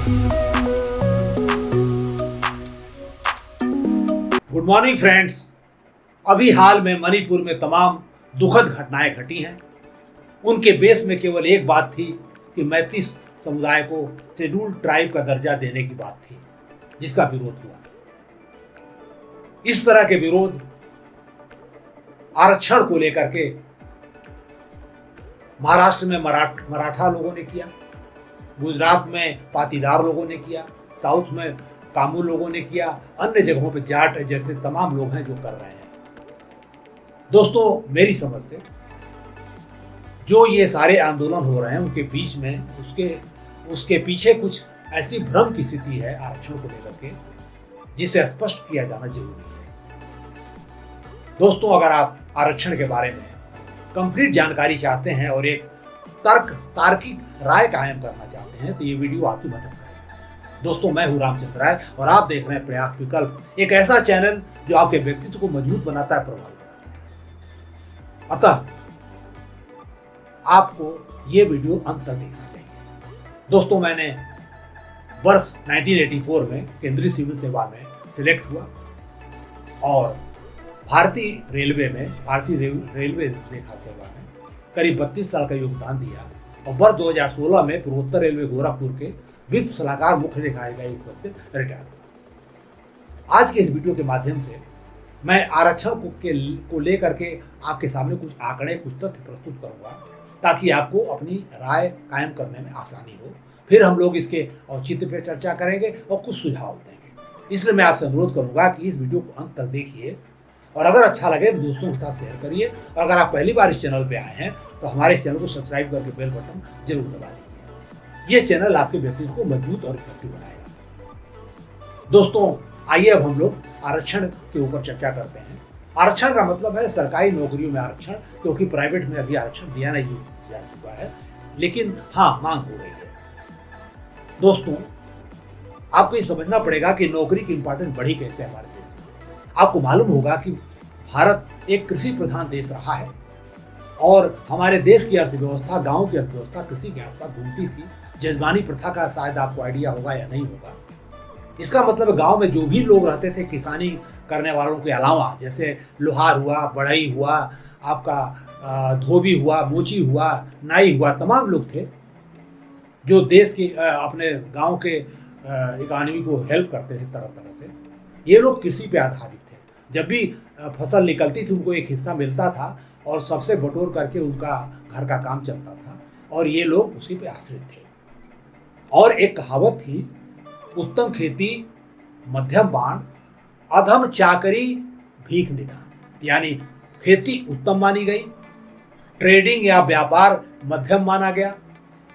Good morning friends. अभी हाल में मणिपुर में तमाम दुखद घटनाएं घटी हैं। उनके बेस में केवल एक बात थी कि मैती समुदाय को शेड्यूल्ड ट्राइब का दर्जा देने की बात थी, जिसका विरोध हुआ। इस तरह के विरोध आरक्षण को लेकर के महाराष्ट्र में मराठा लोगों ने किया, गुजरात में पाटीदार लोगों ने किया, साउथ में कामू लोगों ने किया, अन्य जगहों पे जाट जैसे तमाम लोग हैं जो कर रहे हैं। दोस्तों, मेरी समझ से जो ये सारे आंदोलन हो रहे हैं उनके बीच में उसके पीछे कुछ ऐसी भ्रम की स्थिति है आरक्षण को लेकर के, जिसे स्पष्ट किया जाना जरूरी है। दोस्तों, अगर आप आरक्षण के बारे में कंप्लीट जानकारी चाहते हैं और एक तार्किक राय कायम करना चाहते हैं तो ये वीडियो आपकी मदद करेगा। दोस्तों, मैं हूं रामचंद्र राय और आप देख रहे हैं प्रयास विकल्प, एक ऐसा चैनल जो आपके व्यक्तित्व को मजबूत बनाता है, प्रभावित बनाता है। अतः आपको ये वीडियो अंत तक देखना चाहिए। दोस्तों, मैंने वर्ष 1984 में केंद्रीय सिविल सेवा में सिलेक्ट हुआ और भारतीय रेलवे रेखा सेवा में करीब 32 साल का योगदान दिया और वर्ष 2016 में पूर्वोत्तर रेलवे गोरखपुर के वित्त सलाहकार मुख्य लेखाधिकारी पद से रिटायर हुआ। आज के इस वीडियो के माध्यम से मैं आरक्षण को लेकर के आपके सामने कुछ आंकड़े, कुछ तथ्य प्रस्तुत करूंगा ताकि आपको अपनी राय कायम करने में आसानी हो। फिर हम लोग इसके औचित्य पर चर्चा करेंगे और कुछ सुझाव देंगे। इसलिए मैं आपसे अनुरोध करूंगा कि इस वीडियो को अंत तक देखिए और अगर अच्छा लगे तो दोस्तों के साथ शेयर करिए। और अगर आप पहली बार इस चैनल पे आए हैं तो हमारे इस चैनल को सब्सक्राइब करके बेल बटन जरूर दबा दीजिए। ये चैनल आपके व्यक्तित्व को मजबूत और इफेक्टिव बनाएगा। दोस्तों, आइए अब हम लोग आरक्षण के ऊपर चर्चा करते हैं। आरक्षण का मतलब है सरकारी नौकरियों में आरक्षण, क्योंकि प्राइवेट में अभी आरक्षण दिया नहीं जा चुका है, लेकिन हाँ, मांग हो रही है। दोस्तों, आपको ये समझना पड़ेगा कि नौकरी की इंपॉर्टेंस बढ़ी कैसे हमारे देश में। आपको मालूम होगा कि भारत एक कृषि प्रधान देश रहा है और हमारे देश की अर्थव्यवस्था, गांव की अर्थव्यवस्था कृषि के आसपास घूमती थी। जजमानी प्रथा का शायद आपको आइडिया होगा या नहीं होगा। इसका मतलब गांव में जो भी लोग रहते थे किसानी करने वालों के अलावा, जैसे लोहार हुआ, बढ़ई हुआ, आपका धोबी हुआ, मोची हुआ, नाई हुआ, तमाम लोग थे जो देश की अपने गांव के इकोनॉमी को हेल्प करते थे तरह तरह से। ये लोग कृषि पे आधारित थे। जब भी फसल निकलती थी उनको एक हिस्सा मिलता था और सबसे बटोर करके उनका घर का काम चलता था और ये लोग उसी पे आश्रित थे। और एक कहावत थी, उत्तम खेती मध्यम बाण, अधम चाकरी भीख निदान। यानी खेती उत्तम मानी गई, ट्रेडिंग या व्यापार मध्यम माना गया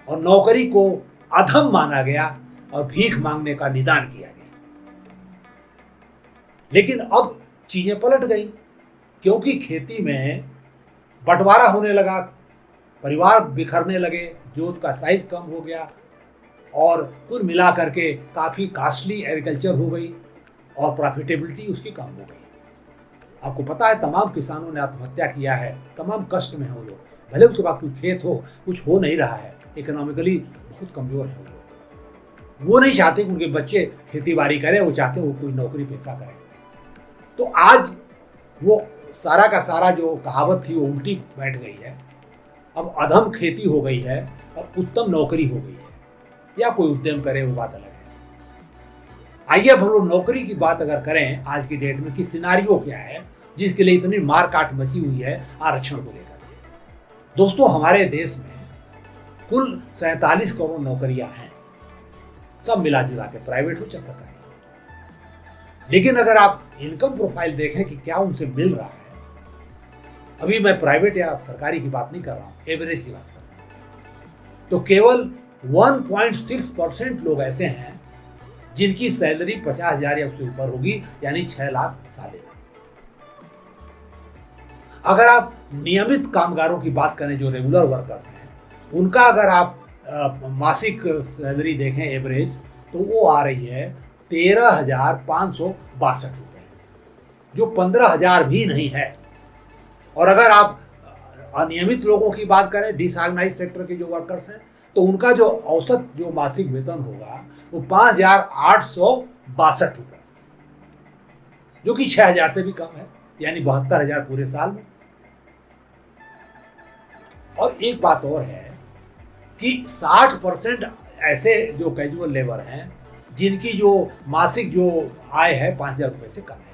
और नौकरी को अधम माना गया और भीख मांगने का निदान किया गया। लेकिन अब चीजें पलट गई, क्योंकि खेती में बंटवारा होने लगा, परिवार बिखरने लगे, जोत का साइज कम हो गया और कुल मिला करके काफ़ी कॉस्टली एग्रीकल्चर हो गई और प्रॉफिटेबिलिटी उसकी कम हो गई। आपको पता है तमाम किसानों ने आत्महत्या किया है, तमाम कष्ट में हैं वो लोग। भले उसके पास कुछ खेत हो, कुछ हो नहीं रहा है, इकोनॉमिकली बहुत कमज़ोर है वो लोग। वो नहीं चाहते कि उनके बच्चे खेती बाड़ी करें, वो चाहते हैं वो कोई नौकरी पेशा करें। तो आज वो सारा का सारा जो कहावत थी वो उल्टी बैठ गई है। अब अधम खेती हो गई है और उत्तम नौकरी हो गई है, या कोई उद्यम करे वो बात अलग है। आइए अब हम लोग नौकरी की बात अगर करें आज की डेट में कि सिनारियो क्या है जिसके लिए इतनी मार काट मची हुई है आरक्षण को लेकर। दोस्तों, हमारे देश में कुल 47 करोड़ नौकरियां हैं, सब मिला जुला के, प्राइवेट हो चाहे सरकारी। लेकिन अगर आप इनकम प्रोफाइल देखें कि क्या उनसे मिल रहा है, अभी मैं प्राइवेट या सरकारी की बात नहीं कर रहा हूं, एवरेज की बात कर रहा हूं, तो केवल 1.6% लोग ऐसे हैं जिनकी सैलरी 50,000 या उससे ऊपर होगी, यानी 6 लाख सालाना। अगर आप नियमित कामगारों की बात करें जो रेगुलर वर्कर्स हैं, उनका अगर आप मासिक सैलरी देखें एवरेज, तो वो आ रही है 13,562 रुपये, जो 15,000 भी नहीं है। और अगर आप अनियमित लोगों की बात करें, डिसऑर्गेनाइज सेक्टर के जो वर्कर्स हैं, तो उनका जो औसत जो मासिक वेतन होगा वो 5,862 रुपये, जो कि 6,000 से भी कम है, यानी 72,000 पूरे साल में। और एक बात और है कि 60% ऐसे जो कैजुअल लेबर हैं जिनकी जो मासिक जो आय है 5,000 रुपये से कम है।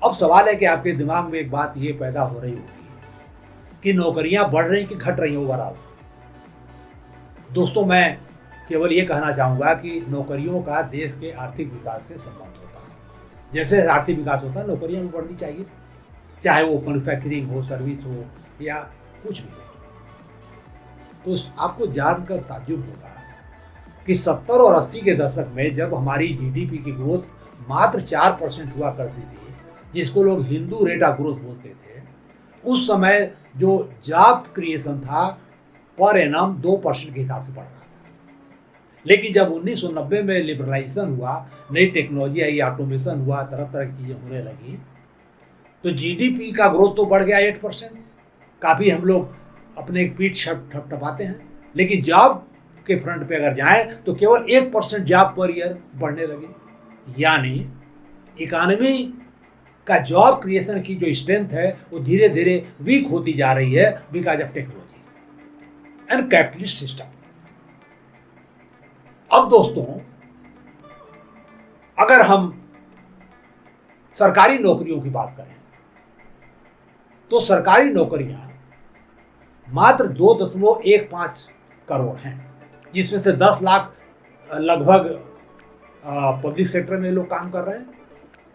अब सवाल है कि आपके दिमाग में एक बात ये पैदा हो रही होगी कि नौकरियां बढ़ रही कि घट रही ओवरऑल। दोस्तों, मैं केवल ये कहना चाहूंगा कि नौकरियों का देश के आर्थिक विकास से संबंध होता है। जैसे आर्थिक विकास होता है, नौकरियां भी बढ़नी चाहिए, चाहे वो मैन्युफैक्चरिंग हो, सर्विस हो या कुछ भी हो। तो आपको जानकर ताज्जुब होगा कि 70 और 80 के दशक में जब हमारी जीडीपी की ग्रोथ मात्र 4% हुआ करती थी, जिसको लोग हिंदू रेट ऑफ ग्रोथ बोलते थे, उस समय जो जॉब क्रिएशन था पर एनम 2% के हिसाब से बढ़ रहा था। लेकिन जब 1990 में लिबरलाइजेशन हुआ, नई टेक्नोलॉजी आई, ऑटोमेशन हुआ, तरह तरह की चीजें होने लगी, तो जीडीपी का ग्रोथ तो बढ़ गया 8%। काफी हम लोग अपने पीठ ठपठपाते हैं, लेकिन जॉब के फ्रंट पे अगर जाएं तो केवल 1% जॉब पर ईयर बढ़ने लगे। यानी इकोनॉमी का जॉब क्रिएशन की जो स्ट्रेंथ है वो धीरे धीरे वीक होती जा रही है because of technology and capitalist system. अब दोस्तों, अगर हम सरकारी नौकरियों की बात करें तो सरकारी नौकरियां मात्र 2.15 करोड़ हैं, जिसमें से 10 लाख लगभग पब्लिक सेक्टर में लोग काम कर रहे हैं,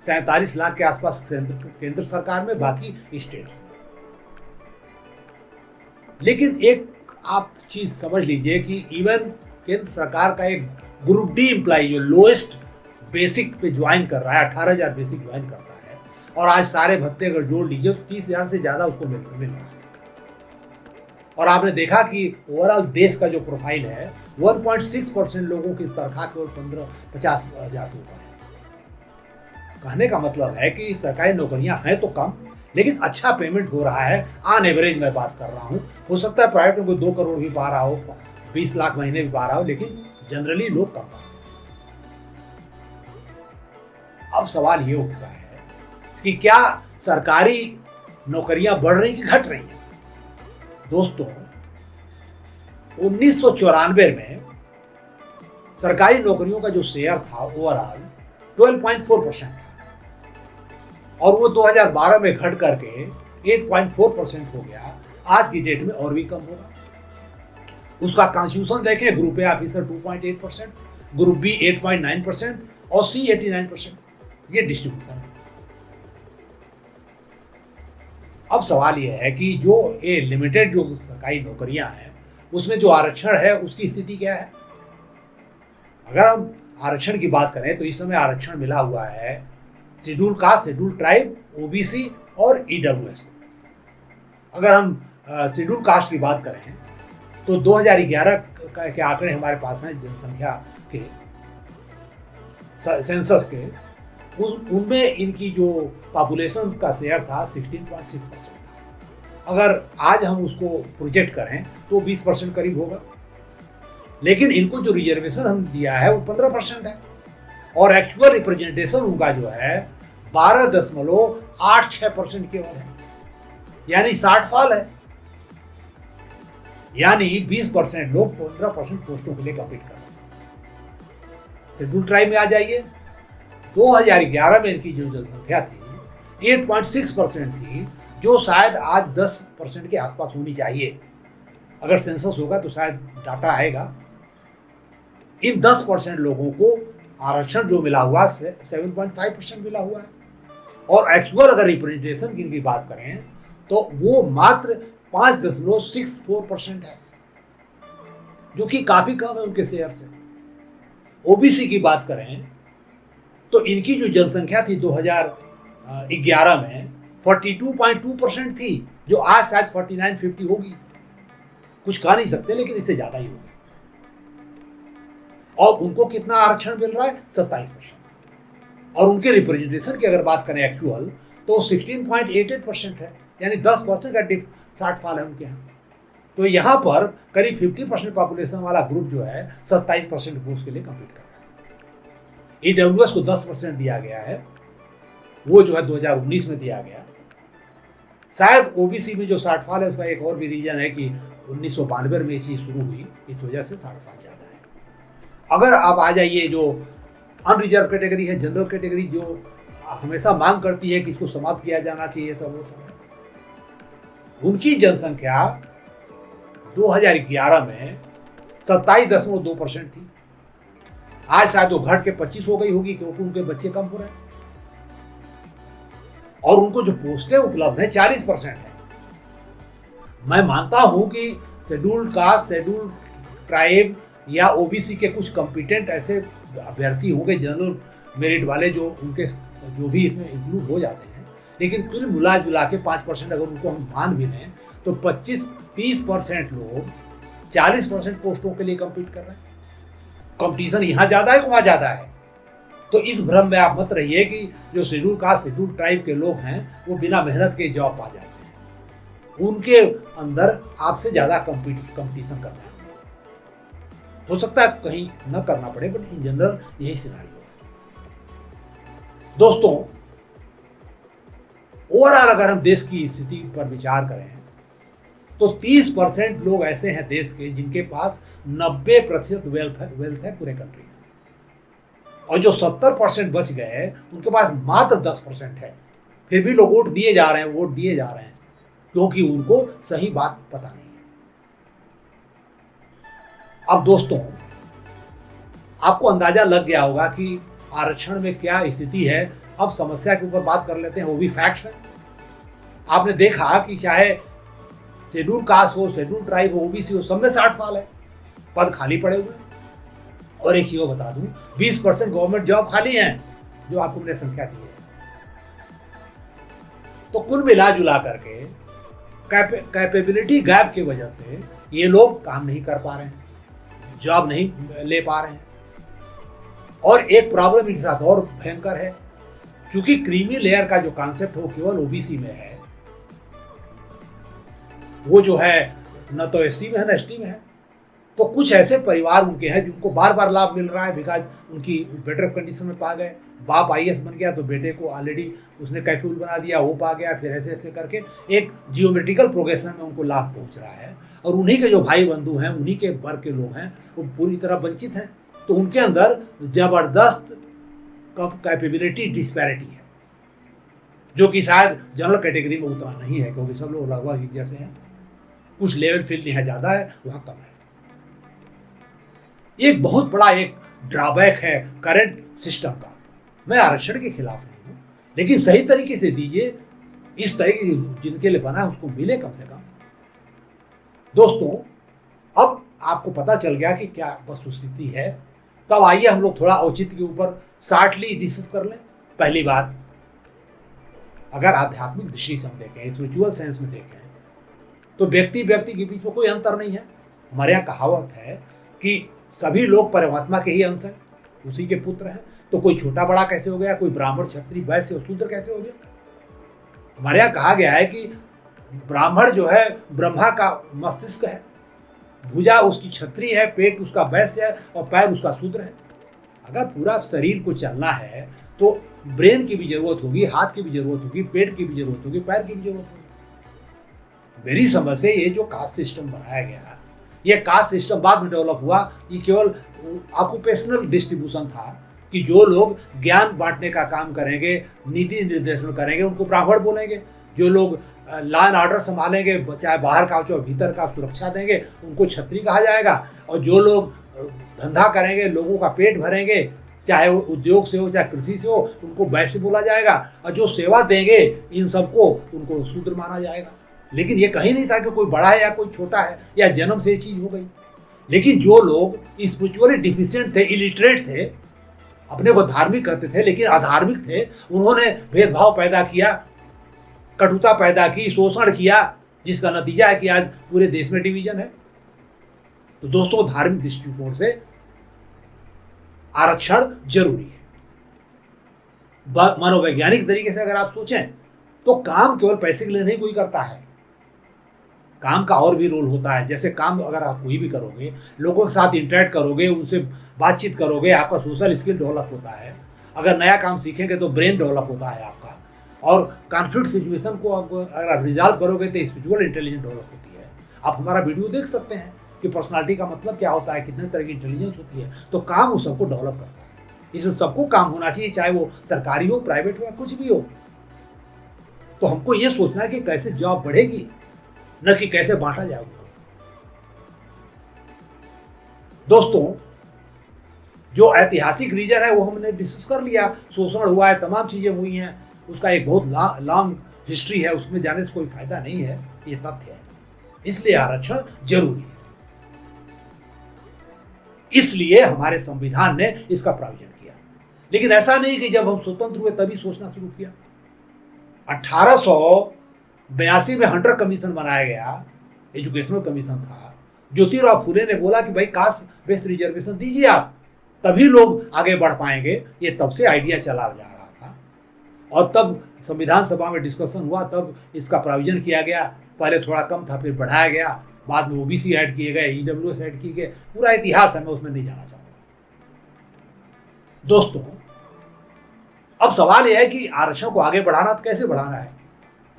47 लाख के आसपास केंद्र सरकार में, बाकी स्टेट्स में। लेकिन एक आप चीज समझ लीजिए कि इवन केंद्र सरकार का एक ग्रुप डी एम्प्लॉय जो लोएस्ट बेसिक पे ज्वाइन कर रहा है, 18,000 बेसिक ज्वाइन करता है, और आज सारे भत्ते अगर जोड़ लीजिए तो 30,000 से ज्यादा उसको मिल रहा है। और आपने देखा कि ओवरऑल देश का जो प्रोफाइल है 1.6% लोगों की तनख्वाह केवल 50,000 से ऊपर है। कहने का मतलब है कि सरकारी नौकरियां हैं तो कम, लेकिन अच्छा पेमेंट हो रहा है। ऑन एवरेज मैं बात कर रहा हूं, हो सकता है प्राइवेट में कोई 2 करोड़ भी पा रहा हो, 20 लाख महीने भी पा रहा हो, लेकिन जनरली लोग कम पाते हैं। अब सवाल ये उठता है कि क्या सरकारी नौकरियां बढ़ रही कि घट रही हैं? दोस्तों, 1994 में सरकारी नौकरियों का जो शेयर था ओवरऑल 12.4% था, और वो 2012 में घट करके 8.4% हो गया। आज की डेट में और भी कम होगा। उसका कॉन्स्टिट्यूशन देखें, group A officer 2.8%, group B 8.9% और सी 89%। ये डिस्ट्रीब्यूशन है। अब सवाल यह है कि जो ये लिमिटेड जो सरकारी नौकरियां हैं उसमें जो आरक्षण है उसकी स्थिति क्या है? अगर हम आरक्षण की बात करें तो इस समय आरक्षण मिला हुआ है schedule caste, schedule tribe, OBC और ईडब्ल्यूएस। अगर हम शेड्यूल कास्ट की बात करें तो 2011 के आंकड़े हमारे पास हैं, जनसंख्या के सेंसस के, उनमें इनकी जो पॉपुलेशन का शेयर था 16.6%। अगर आज हम उसको प्रोजेक्ट करें तो 20% करीब होगा, लेकिन इनको जो रिजर्वेशन हम दिया है वो 15% है, और एक्चुअल रिप्रेजेंटेशन उनका जो है 12.86% केवल है, यानी 60 फॉल है। यानी 20% लोग 15% पोस्टों के लिए कम्पीट कर रहे हैं। शेड्यूल ट्राइब में आ जाइए, 2011 में इनकी जो जनसंख्या थी 8.6% थी, जो शायद आज 10% के आसपास होनी चाहिए। अगर सेंसस होगा तो शायद डाटा आएगा। इन 10% लोगों को आरक्षण जो मिला हुआ 7.5% मिला हुआ है, और एक्चुअल अगर रिप्रेजेंटेशन की बात करें तो वो मात्र 5.64% है, जो कि काफी कम है उनके शेयर से। ओबीसी की बात करें तो इनकी जो जनसंख्या थी 2011 में 42.2% थी, जो आज शायद 49-50 होगी। कुछ कह नहीं सकते, लेकिन इससे ज्यादा ही होगी। और उनको कितना आरक्षण मिल रहा है? 27%। और उनके रिप्रेजेंटेशन की अगर बात करें एक्चुअल तो 16.88% है, यानी 10% का शार्टफॉल है उनके यहाँ। तो यहाँ पर करीब 50% पॉपुलेशन वाला ग्रुप जो है 27% पोस्ट के लिए कम्पीट कर रहा है। ईडब्ल्यूएस को 10% दिया गया है, वो जो है 2019 में दिया गया। शायद ओबीसी में जो शॉर्टफॉल है उसका एक और भी रीजन है कि 1992 में ये चीज़ शुरू हुई, इस वजह से शॉर्टफॉल ज़्यादा है। अगर आप आ जाइए जो अनरिजर्व कैटेगरी है, जनरल कैटेगरी जो हमेशा मांग करती है कि इसको समाप्त किया जाना चाहिए, सब वो सब है, उनकी जनसंख्या 2011 में 27.2% थी। आज शायद वो घट के 25 हो गई होगी क्योंकि उनके बच्चे कम हो रहे हैं और उनको जो पोस्टें उपलब्ध है 40% है। मैं मानता हूं कि शेड्यूल्ड कास्ट, शेड्यूल्ड ट्राइब या ओबीसी के कुछ कॉम्पिटेंट ऐसे अभ्यर्थी होंगे जनरल मेरिट वाले जो भी इसमें इंक्लूड हो जाते हैं, लेकिन कुल मिला जुला के 5% अगर उनको हम मान भी लें तो 25-30% लोग 40% पोस्टों के लिए कम्पीट कर रहे हैं। कंपटीशन यहाँ ज़्यादा है, वहाँ ज़्यादा है। तो इस भ्रम में आप मत रहिए कि जो शेड्यूल कास्ट, शेड्यूल ट्राइब के लोग हैं वो बिना मेहनत के जॉब पा जाते हैं। उनके अंदर आपसे ज़्यादा कंपटीशन करना है। हो सकता है कहीं न करना पड़े, बट इन जनरल यही सिनारियो है। दोस्तों, ओवरऑल अगर हम देश की स्थिति पर विचार करें तो 30% लोग ऐसे हैं देश के जिनके पास 90% वेल्थ है पूरे कंट्री में, और जो 70% बच गए उनके पास मात्र 10% है। फिर भी लोग वोट दिए जा रहे हैं क्योंकि उनको सही बात पता नहीं है। अब दोस्तों, आपको अंदाजा लग गया होगा कि आरक्षण में क्या स्थिति है। अब समस्या के ऊपर बात कर लेते हैं, वो भी फैक्ट्स हैं। आपने देखा कि चाहे शेड्यूल कास्ट हो, शेड्यूल ट्राइब हो, ओबीसी हो, सब में शॉर्टफॉल है, पद खाली पड़े हुए हैं। और एक चीज बता दूं, 20% गवर्नमेंट जॉब खाली हैं, जो आपको मैंने संख्या दी है। तो कुल मिला जुला करके कैपेबिलिटी गैप की वजह से ये लोग काम नहीं कर पा रहे हैं, जॉब नहीं ले पा रहे हैं। और एक प्रॉब्लम इनके साथ और भयंकर है, क्योंकि क्रीमी लेयर का जो कॉन्सेप्ट हो केवल ओबीसी में है, वो जो है न तो एसटी में है न एसटी में है। तो कुछ ऐसे परिवार उनके हैं जिनको बार बार लाभ मिल रहा है, बिकॉज उनकी बेटर कंडीशन में पा गए। बाप आईएएस बन गया तो बेटे को ऑलरेडी उसने कैपेबल बना दिया, वो पा गया, फिर ऐसे ऐसे करके एक जियोमेट्रिकल प्रोग्रेशन में उनको लाभ पहुंच रहा है। और उन्हीं के जो भाई बंधु हैं, उन्हीं के वर्ग के लोग हैं, वो पूरी तरह वंचित हैं। तो उनके अंदर जबरदस्त कैपेबिलिटी डिस्पैरिटी है, जो कि शायद जनरल कैटेगरी में उतना नहीं है, क्योंकि सब लोग लगभग एक जैसे हैं। कुछ लेवल फील्ड यहाँ ज़्यादा है, वहाँ कम है। एक बहुत बड़ा एक ड्रॉबैक है करंट सिस्टम का। मैं आरक्षण के खिलाफ नहीं हूँ, लेकिन सही तरीके से दीजिए, इस तरीके जिनके लिए बना है उसको मिले कम से कम। दोस्तों, अब आपको पता चल गया कि क्या वस्तुस्थिति है। तब आइए हम लोग थोड़ा औचित्य के ऊपर शार्टली डिस्कस कर लें। पहली बात, अगर आध्यात्मिक दृष्टि से हम देखें, स्पिरिचुअल सेंस में देखें, तो व्यक्ति व्यक्ति के बीच में कोई अंतर नहीं है। हमारे यहाँ कहावत है कि सभी लोग परमात्मा के ही अंश हैं, उसी के पुत्र हैं। तो कोई छोटा बड़ा कैसे हो गया, कोई ब्राह्मण, क्षत्रिय, वैश्य और शूद्र कैसे हो गया? हमारे यहाँ कहा गया है कि ब्राह्मण जो है ब्रह्मा का मस्तिष्क है, भुजा उसकी क्षत्रिय है, पेट उसका वैश्य है और पैर उसका शूद्र है। अगर पूरा शरीर को चलना है तो ब्रेन की भी जरूरत होगी, हाथ की भी जरूरत होगी, पेट की भी जरूरत होगी, पैर की भी जरूरत होगी। मेरी समझ से ये जो कास्ट सिस्टम बनाया गया, ये कास्ट सिस्टम बाद में डेवलप हुआ। ये केवल ऑक्यूपेशनल डिस्ट्रीब्यूशन था कि जो लोग ज्ञान बांटने का काम करेंगे, नीति निर्देशन करेंगे, उनको ब्राह्मण बोलेंगे। जो लोग लॉ एंड ऑर्डर संभालेंगे, चाहे बाहर का हो चाहे भीतर का, सुरक्षा देंगे, उनको क्षत्रिय कहा जाएगा। और जो लोग धंधा करेंगे, लोगों का पेट भरेंगे, चाहे वो उद्योग से हो चाहे कृषि से हो, उनको वैश्य बोला जाएगा। और जो सेवा देंगे इन सबको, उनको शूद्र माना जाएगा। लेकिन ये कहीं नहीं था कि कोई बड़ा है या कोई छोटा है, या जन्म से ये चीज हो गई। लेकिन जो लोग स्पिरिचुअली डिफिशिएंट थे, इलिटरेट थे, अपने को धार्मिक कहते थे लेकिन अधार्मिक थे, उन्होंने भेदभाव पैदा किया, कटुता पैदा की, शोषण किया, जिसका नतीजा है कि आज पूरे देश में डिवीजन है। तो दोस्तों, धार्मिक दृष्टिकोण से आरक्षण जरूरी है। मनोवैज्ञानिक तरीके से अगर आप सोचें तो काम केवल पैसे के लिए नहीं कोई करता है। काम का और भी रोल होता है। जैसे काम अगर आप कोई भी करोगे, लोगों के साथ इंटरेक्ट करोगे, उनसे बातचीत करोगे, आपका सोशल स्किल डेवलप होता है। अगर नया काम सीखेंगे तो ब्रेन डेवलप होता है आपका, और कॉन्फ्लिक्ट सिचुएशन को अगर आप रिजॉल्व करोगे तो स्पिरिचुअल इंटेलिजेंस डेवलप होती है। आप हमारा वीडियो देख सकते हैं कि पर्सनालिटी का मतलब क्या होता है, कितने तरह की इंटेलिजेंस होती है। तो काम उस सबको डेवलप करता है। इसमें सबको काम होना चाहिए, चाहे वो सरकारी हो, प्राइवेट हो या कुछ भी हो। तो हमको ये सोचना है कि कैसे जॉब बढ़ेगी, न कि कैसे बांटा जाएगा। दोस्तों, जो ऐतिहासिक रीजन है वो हमने डिस्कस कर लिया। शोषण हुआ है, तमाम चीजें हुई हैं, उसका एक बहुत लॉन्ग हिस्ट्री है, उसमें जाने से कोई फायदा नहीं है, ये तथ्य है। इसलिए आरक्षण जरूरी है। इसलिए हमारे संविधान ने इसका प्रावधान किया। लेकिन ऐसा नहीं कि जब हम स्वतंत्र हुए तभी सोचना शुरू किया। 1882 में हंटर कमीशन बनाया गया, एजुकेशनल कमीशन था। ज्योतिराव फुले ने बोला कि भाई कास्ट बेस्ड रिजर्वेशन दीजिए आप, तभी लोग आगे बढ़ पाएंगे। ये तब से आइडिया चला जा रहा था, और तब संविधान सभा में डिस्कशन हुआ, तब इसका प्रावधान किया गया। पहले थोड़ा कम था, फिर बढ़ाया गया, बाद में ओबीसी ऐड किए गए, ईडब्ल्यूएस ऐड किए गए। पूरा इतिहास है, मैं उसमें नहीं जाना चाहूंगा। दोस्तों, अब सवाल यह है कि आरक्षण को आगे बढ़ाना तो कैसे बढ़ाना है।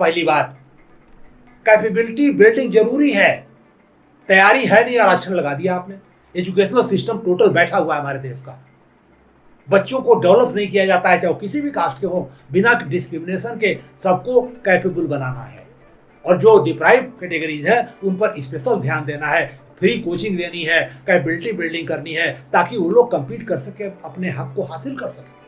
पहली बात, कैपेबिलिटी बिल्डिंग जरूरी है। तैयारी है नहीं, आरक्षण लगा दिया आपने। एजुकेशनल सिस्टम टोटल बैठा हुआ है हमारे देश का। बच्चों को डेवलप नहीं किया जाता है, चाहे वो किसी भी कास्ट के हो, बिना डिस्क्रिमिनेशन के सबको कैपेबल बनाना है। और जो डिप्राइव कैटेगरीज है उन पर स्पेशल ध्यान देना है, फ्री कोचिंग देनी है, कैपेबिलिटी बिल्डिंग करनी है, ताकि वो लोग compete कर सके, अपने हक को हासिल कर सके।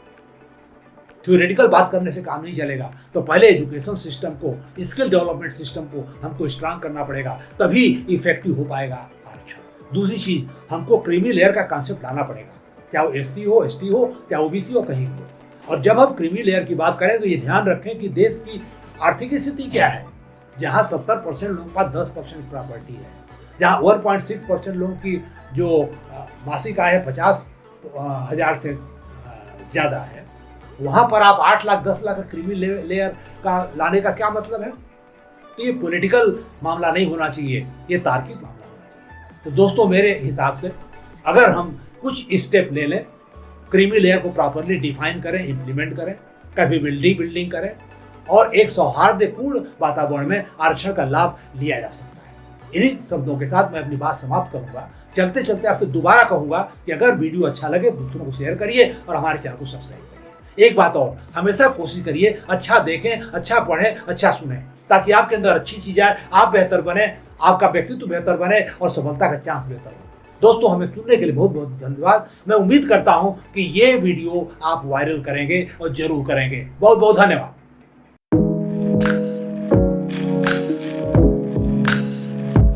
थ्योरेटिकल बात करने से काम नहीं चलेगा। तो पहले एजुकेशन सिस्टम को, स्किल डेवलपमेंट सिस्टम को हमको स्ट्रांग करना पड़ेगा, तभी इफेक्टिव हो पाएगा आरक्षण। दूसरी चीज, हमको क्रीमी लेयर का कॉन्सेप्ट लाना पड़ेगा, चाहे वो एससी हो, एसटी हो, चाहे ओबीसी हो, कहीं भी हो। और जब हम क्रीमी लेयर की बात करें तो ये ध्यान रखें कि देश की आर्थिक स्थिति क्या है। जहाँ 70% लोगों के पास 10% प्रॉपर्टी है, जहाँ 1.6% लोगों की जो मासिक आय है 50,000 से ज़्यादा है, वहाँ पर आप 8 लाख 10 लाख का क्रीमी लेयर का लाने का क्या मतलब है। तो ये पॉलिटिकल मामला नहीं होना चाहिए, ये तार्किक मामला होना चाहिए। तो दोस्तों, मेरे हिसाब से अगर हम कुछ स्टेप ले लें, क्रीमी लेयर को प्रॉपरली डिफाइन करें, इम्प्लीमेंट करें, कैपेबिलिटी बिल्डिंग करें, और एक सौहार्दपूर्ण वातावरण में आरक्षण का लाभ लिया जा सकता है। इन्हीं शब्दों के साथ मैं अपनी बात समाप्त करूंगा। चलते चलते आपसे दोबारा कहूंगा कि अगर वीडियो अच्छा लगे दूसरों को शेयर करिए और हमारे चैनल को सब्सक्राइब करिए। एक बात और, हमेशा कोशिश करिए अच्छा देखें, अच्छा पढ़ें, अच्छा सुने, ताकि आपके अंदर अच्छी चीज आए, आप बेहतर बने, आपका व्यक्तित्व बेहतर बने और सफलता का चांस बेहतर हो। दोस्तों, हमें सुनने के लिए बहुत बहुत धन्यवाद। मैं उम्मीद करता हूं कि ये वीडियो आप वायरल करेंगे और जरूर करेंगे। बहुत बहुत धन्यवाद।